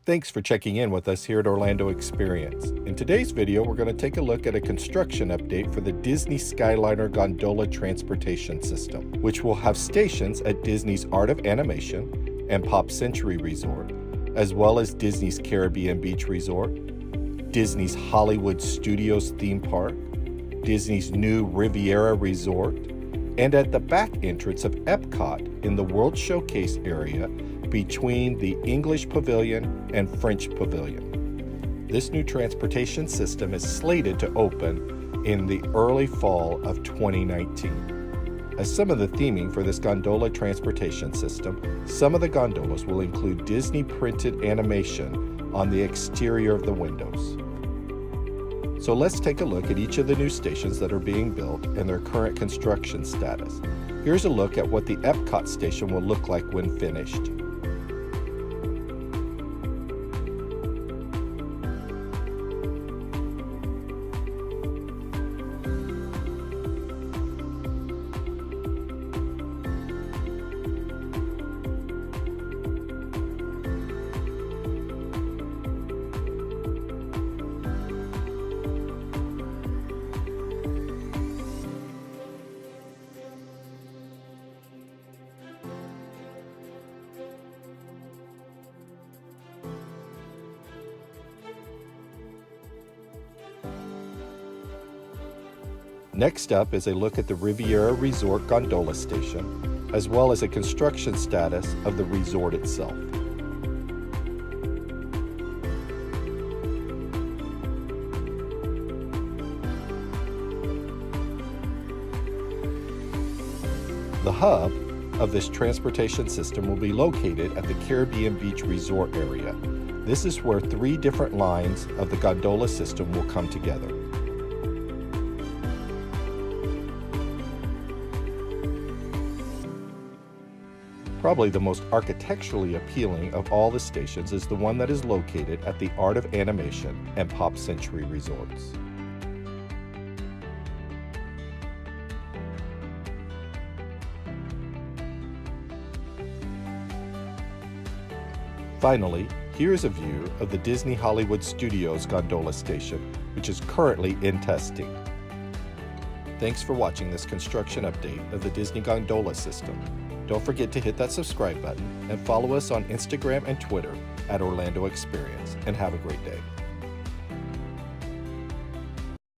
Thanks for checking in with us here at Orlando Experience. In today's video, we're going to take a look at a construction update for the Disney Skyliner gondola transportation system, which will have stations at Disney's Art of Animation and Pop Century Resort, as well as Disney's Caribbean Beach Resort, Disney's Hollywood Studios theme park, Disney's new Riviera Resort, and at the back entrance of Epcot in the World Showcase area between the English Pavilion and French Pavilion. This new transportation system is slated to open in the early fall of 2019. As some of the theming for this gondola transportation system, some of the gondolas will include Disney printed animation on the exterior of the windows. So let's take a look at each of the new stations that are being built and their current construction status. Here's a look at what the Epcot Station will look like when finished. Next up is a look at the Riviera Resort gondola station, as well as a construction status of the resort itself. The hub of this transportation system will be located at the Caribbean Beach Resort area. This is where 3 different lines of the gondola system will come together. Probably the most architecturally appealing of all the stations is the one that is located at the Art of Animation and Pop Century Resorts. Finally, here's a view of the Disney Hollywood Studios gondola station, which is currently in testing. Thanks for watching this construction update of the Disney gondola system. Don't forget to hit that subscribe button and follow us on Instagram and Twitter at Orlando Experience, and have a great day.